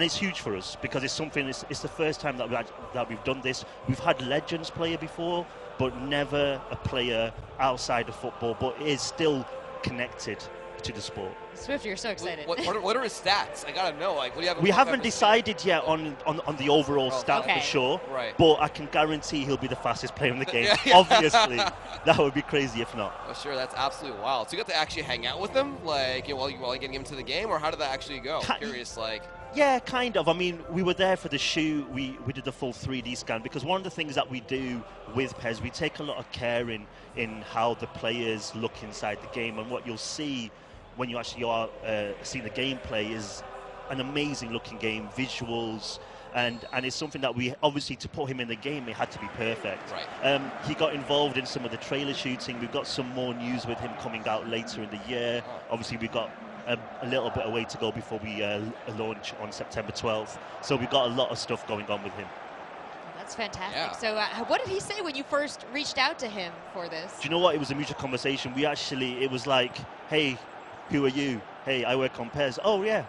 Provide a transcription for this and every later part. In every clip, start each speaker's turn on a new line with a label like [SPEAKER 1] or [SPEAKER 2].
[SPEAKER 1] And it's huge for us because it's something. It's the first time that we've done this. We've had legends player before, but never a player outside of football, but is still connected to the sport.
[SPEAKER 2] Swift, you're so excited.
[SPEAKER 3] What are his stats? I gotta know. Like, what do you have?
[SPEAKER 1] We haven't decided yet on the overall stat for sure.
[SPEAKER 3] Right.
[SPEAKER 1] But I can guarantee he'll be the fastest player in the game. Obviously, that would be crazy if not.
[SPEAKER 3] Oh, sure, that's absolutely wild. So you got to actually hang out with him, like, while you're getting him to the game, or how did that actually go? I'm curious, like.
[SPEAKER 1] Yeah, kind of. I mean, we were there for the shoot. We did the full 3D scan because one of the things that we do with PES, we take a lot of care in how the players look inside the game, and what you'll see when you actually are seeing the gameplay is an amazing looking game, visuals, and it's something that we obviously, to put him in the game, it had to be perfect.
[SPEAKER 3] Right.
[SPEAKER 1] He got involved in some of the trailer shooting. We've got some more news with him coming out later in the year. Obviously, we've got a little bit of way to go before we launch on September 12th. So we've got a lot of stuff going on with him.
[SPEAKER 2] That's fantastic.
[SPEAKER 3] Yeah.
[SPEAKER 2] So what did he say when you first reached out to him for this?
[SPEAKER 1] Do you know what? It was a mutual conversation. It was like, hey, who are you? Hey, I work on PES. Oh, yeah.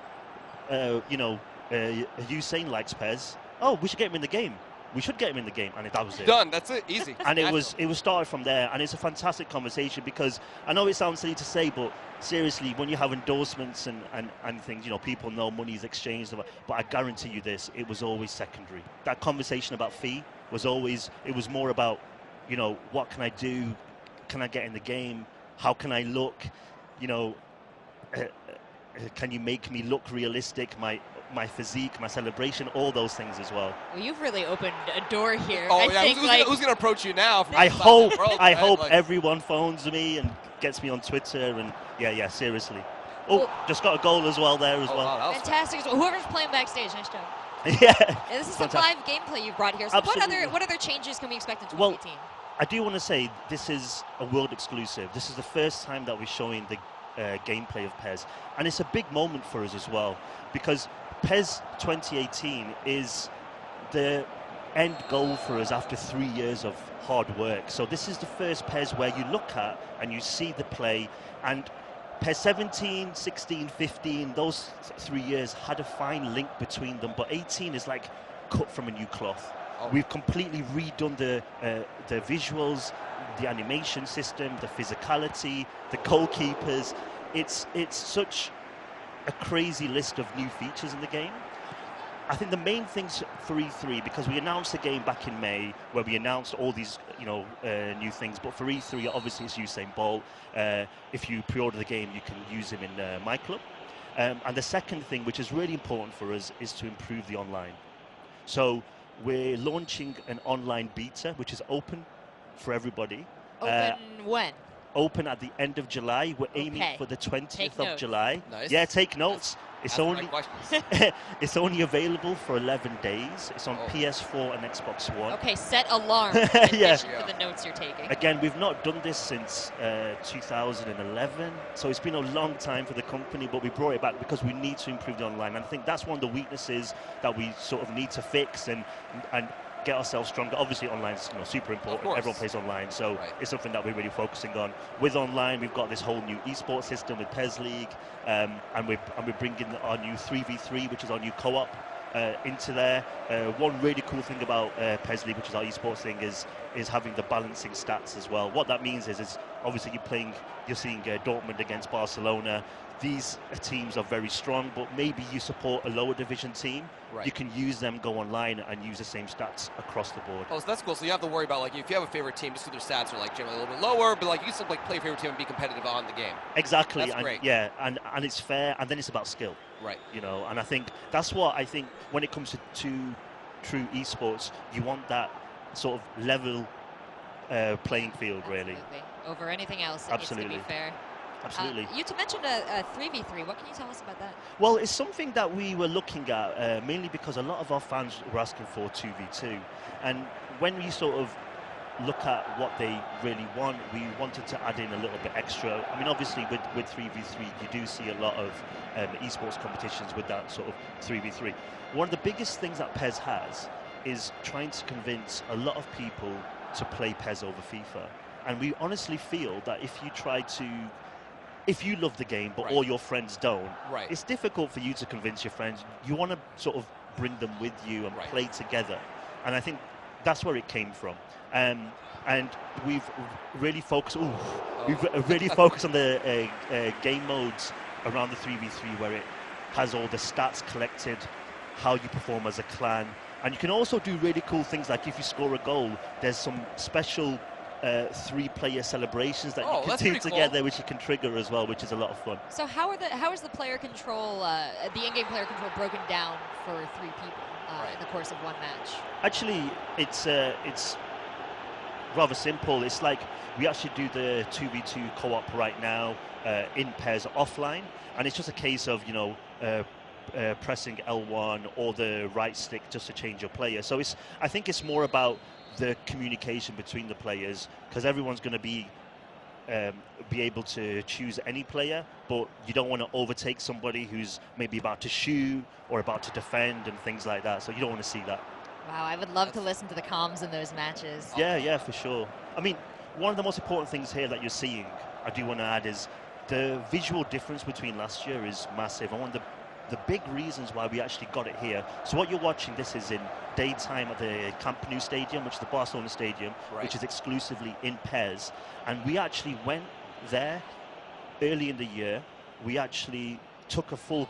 [SPEAKER 1] Usain likes PES. Oh, we should get him in the game. We should get him in the game, and that was it.
[SPEAKER 3] Done. That's it. Easy.
[SPEAKER 1] And it was started from there, and it's a fantastic conversation because I know it sounds silly to say, but seriously, when you have endorsements and things, people know money is exchanged. But I guarantee you this, it was always secondary. That conversation about fee was always, it was more about, what can I do? Can I get in the game? How can I look? Can you make me look realistic? My physique, my celebration, all those things as well.
[SPEAKER 2] Well, you've really opened a door here.
[SPEAKER 3] Oh, who's going to approach you now?
[SPEAKER 1] I hope everyone phones me and gets me on Twitter, and yeah, seriously. Oh, just got a goal as well there as well.
[SPEAKER 3] Wow,
[SPEAKER 2] fantastic. So whoever's playing backstage, nice job.
[SPEAKER 1] Yeah.
[SPEAKER 2] This is some live gameplay you've brought here. So what other changes can we expect in 2018?
[SPEAKER 1] Well, I do want to say this is a world exclusive. This is the first time that we're showing the gameplay of PES, and it's a big moment for us as well, because PES 2018 is the end goal for us after 3 years of hard work. So this is the first PES where you look at and you see the play, and PES 17, 16, 15, those 3 years had a fine link between them, but 18 is like cut from a new cloth. We've completely redone the visuals, the animation system, the physicality, the goalkeepers. It's such a crazy list of new features in the game. I think the main things for E3, because we announced the game back in May, where we announced all these new things, but for E3 obviously it's Usain Bolt. If you pre-order the game, you can use him in My Club. And the second thing, which is really important for us, is to improve the online. So we're launching an online beta, which is open for everybody.
[SPEAKER 2] Open when?
[SPEAKER 1] Open at the end of July. We're aiming for the 20th of July.
[SPEAKER 3] Nice.
[SPEAKER 1] Yeah, take notes. It's it's only available for 11 days. It's on PS4 and Xbox One.
[SPEAKER 2] Okay, set alarm for the notes you're taking.
[SPEAKER 1] Again, we've not done this since 2011, so it's been a long time for the company, but we brought it back because we need to improve the online. And I think that's one of the weaknesses that we sort of need to fix and get ourselves stronger. Obviously, online is super important. Everyone plays online, so it's something that we're really focusing on. With online, we've got this whole new esports system with PES League, and we're bringing our new 3v3, which is our new co-op, into there. One really cool thing about PES League, which is our esports thing, is having the balancing stats as well. What that means is obviously you're seeing Dortmund against Barcelona. These teams are very strong, but maybe you support a lower division team. You can use them, go online, and use the same stats across the board.
[SPEAKER 3] Oh, so that's cool. So you have to worry about, like, if you have a favorite team, just because their stats are generally a little bit lower, but you can still play a favorite team and be competitive on the game.
[SPEAKER 1] Exactly.
[SPEAKER 3] That's great.
[SPEAKER 1] Yeah, and it's fair, and then it's about skill.
[SPEAKER 3] Right.
[SPEAKER 1] And I think that's what I think when it comes to true esports, you want that sort of level playing field, really.
[SPEAKER 2] Over anything else, it needs to be fair.
[SPEAKER 1] Absolutely.
[SPEAKER 2] You mentioned a 3v3. What can you tell us about that?
[SPEAKER 1] Well, it's something that we were looking at mainly because a lot of our fans were asking for 2v2. And when we sort of look at what they really want, we wanted to add in a little bit extra. I mean, obviously, with 3v3, you do see a lot of esports competitions with that sort of 3v3. One of the biggest things that PES has is trying to convince a lot of people to play PES over FIFA. And we honestly feel that if you try to if you love the game, but all your friends don't,
[SPEAKER 3] right.
[SPEAKER 1] it's difficult for you to convince your friends. You want to sort of bring them with you and play together. And I think that's where it came from. And we've really focused. We've really focused on the game modes around the 3v3, where it has all the stats collected, how you perform as a clan, and you can also do really cool things like if you score a goal, there's some special 3-player celebrations that you can do together, which you can trigger as well, which is a lot of fun.
[SPEAKER 2] So how is the player control, the in-game player control, broken down for 3 people in the course of one match?
[SPEAKER 1] Actually, it's rather simple. It's like we actually do the 2v2 co-op right now in pairs offline, and it's just a case of pressing L1 or the right stick just to change your player. So I think it's more about the communication between the players, because everyone's going to be able to choose any player, but you don't want to overtake somebody who's maybe about to shoot or about to defend and things like that. So you don't want to see that.
[SPEAKER 2] Wow, I would love to listen to the comms in those matches.
[SPEAKER 1] Yeah, for sure. I mean, one of the most important things here that you're seeing, I do want to add, is the visual difference between last year is massive. And one of the big reasons why we actually got it here. So what you're watching, this is in daytime at the Camp Nou Stadium, which is the Barcelona Stadium, which is exclusively in pairs. And we actually went there early in the year. We actually took a full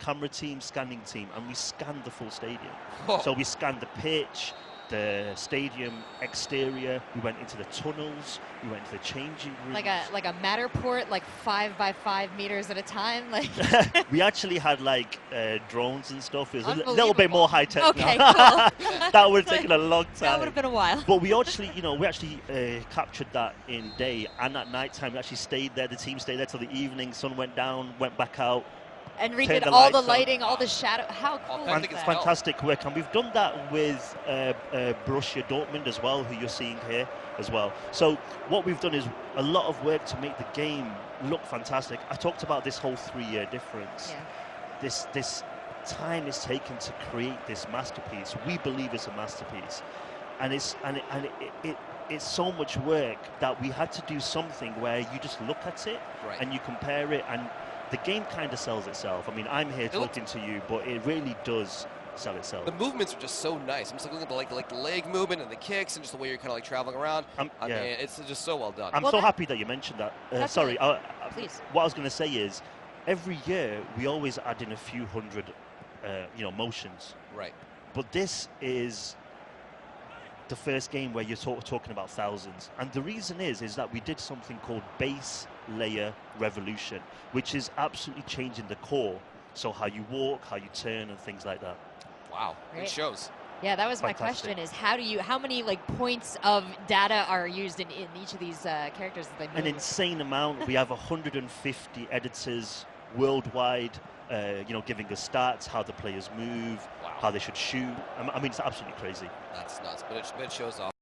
[SPEAKER 1] camera team, scanning team, and we scanned the full stadium. So we scanned the pitch, the stadium exterior, we went into the tunnels, we went into the changing rooms.
[SPEAKER 2] Like a Matterport, like 5 by 5 meters at a time? Like
[SPEAKER 1] we actually had like drones and stuff. It was a little bit more high tech.
[SPEAKER 2] Okay,
[SPEAKER 1] now.
[SPEAKER 2] cool.
[SPEAKER 1] That would have taken a long time.
[SPEAKER 2] That would have been a while.
[SPEAKER 1] But we actually, captured that in day, and at night time we actually stayed there. The team stayed there till the evening. Sun went down, went back out.
[SPEAKER 2] And redid all the lighting, all the shadow. How cool is that?
[SPEAKER 1] Fantastic work. And we've done that with Borussia Dortmund as well, who you're seeing here as well. So what we've done is a lot of work to make the game look fantastic. I talked about this whole 3-year difference. Yeah. This time is taken to create this masterpiece. We believe it's a masterpiece. And it's so much work that we had to do something where you just look at it and you compare it, and the game kind of sells itself. I mean, I'm here talking to you, but it really does sell itself.
[SPEAKER 3] The movements are just so nice. I'm just looking at the leg movement and the kicks and just the way you're kind of like traveling around. I mean, it's just so well done.
[SPEAKER 1] I'm so happy that you mentioned that. Sorry,
[SPEAKER 2] please.
[SPEAKER 1] What I was going to say is, every year we always add in a few hundred, motions.
[SPEAKER 3] Right.
[SPEAKER 1] But this is the first game where you're talking about thousands, and the reason is that we did something called base layer revolution, which is absolutely changing the core. So how you walk, how you turn, and things like that.
[SPEAKER 3] Wow, it shows.
[SPEAKER 2] Yeah, that was my question: is how many like points of data are used in each of these characters that they move?
[SPEAKER 1] An insane amount. We have 150 editors worldwide, giving us stats, how the players move, how they should shoot. I mean, it's absolutely crazy.
[SPEAKER 3] That's nuts, but it shows off.